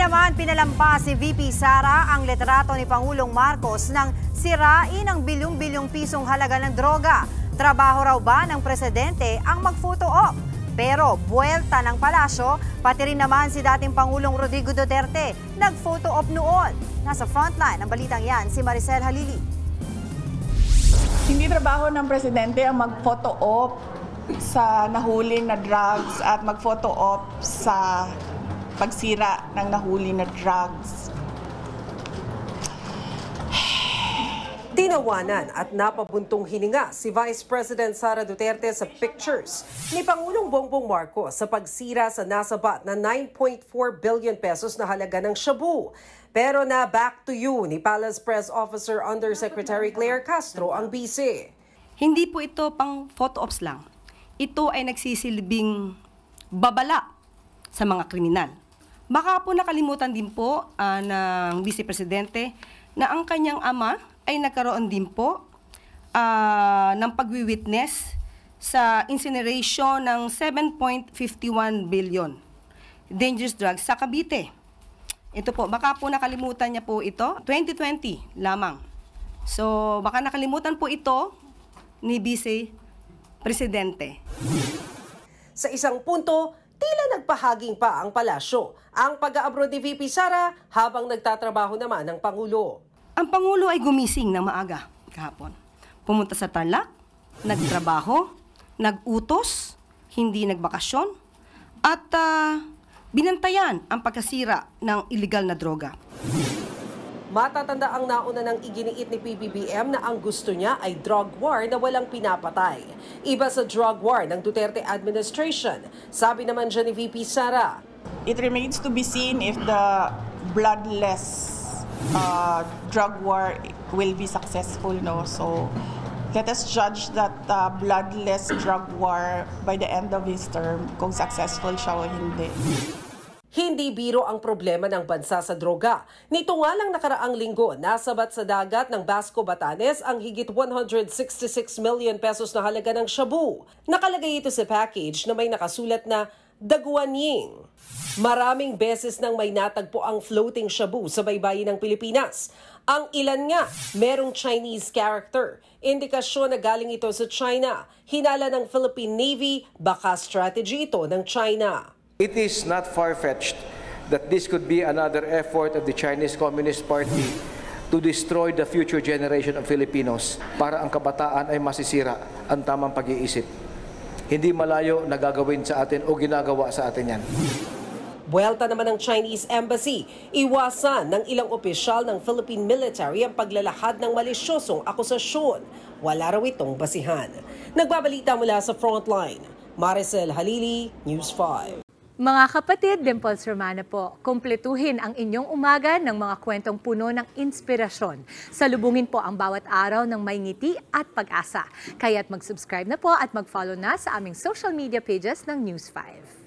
naman pinalampas si VP Sara ang litrato ni Pangulong Marcos nang sirain ang bilyong-bilyong pisong halaga ng droga. Trabaho raw ba ng presidente ang mag-photo op? Pero buwelta ng palasyo, pati rin naman si dating Pangulong Rodrigo Duterte nag-photo op noon. Nasa frontline ng balitang yan si Maricel Halili. Hindi trabaho ng presidente ang mag-photo op sa nahuli na drugs at mag-photo op sa pagsira ng nahuli na drugs. Tinawanan at napabuntong hininga si Vice President Sara Duterte sa pictures ni Pangulong Bongbong Marcos sa pagsira sa nasabat na 9.4 billion pesos na halaga ng shabu. Pero na back to you ni Palace Press Officer Undersecretary Claire Castro ang BC. Hindi po ito pang photo ops lang. Ito ay nagsisilbing babala sa mga kriminal. Baka po nakalimutan din po ng Vice Presidente na ang kanyang ama ay nagkaroon din po ng pagwi-witness sa incineration ng 7.51 billion dangerous drugs sa Cavite. Ito po, baka po nakalimutan niya po ito, 2020 lamang. So, baka nakalimutan po ito ni Vice Presidente. Sa isang punto, tila nagpahaging pa ang palasyo ang pag-aabroad ni VP Sara habang nagtatrabaho naman ng Pangulo. Ang Pangulo ay gumising ng maaga kahapon. Pumunta sa Tarlac, nagtrabaho, nag-utos, hindi nagbakasyon, at binantayan ang pagkasira ng illegal na droga. Matatanda ang nauna ng iginiit ni PBBM na ang gusto niya ay drug war na walang pinapatay. Iba sa drug war ng Duterte administration. Sabi naman dyan ni VP Sara. It remains to be seen if the bloodless drug war will be successful. No? So let us judge that bloodless drug war by the end of his term kung successful siya o hindi. Hindi biro ang problema ng bansa sa droga. Nito nga lang nakaraang linggo, nasabat sa dagat ng Basco, Batanes ang higit 166 million pesos na halaga ng shabu. Nakalagay ito sa package na may nakasulat na Daguanying. Maraming beses nang may natagpo ang floating shabu sa baybayin ng Pilipinas. Ang ilan nga, merong Chinese character. Indikasyon na galing ito sa China. Hinala ng Philippine Navy, baka strategy ito ng China. It is not far-fetched that this could be another effort of the Chinese Communist Party to destroy the future generation of Filipinos para ang kabataan ay masisira ang tamang pag-iisip. Hindi malayo na gagawin sa atin o ginagawa sa atin yan. Buwelta naman ng Chinese Embassy, iwasan ng ilang opisyal ng Philippine military ang paglalahad ng malisyosong akusasyon. Wala raw itong basihan. Nagbabalita mula sa Frontline, Maricel Halili, News 5. Mga kapatid, Dimples Romana po, kumpletuhin ang inyong umaga ng mga kwentong puno ng inspirasyon. Salubungin po ang bawat araw ng may ngiti at pag-asa. Kaya't mag-subscribe na po at mag-follow na sa aming social media pages ng News 5.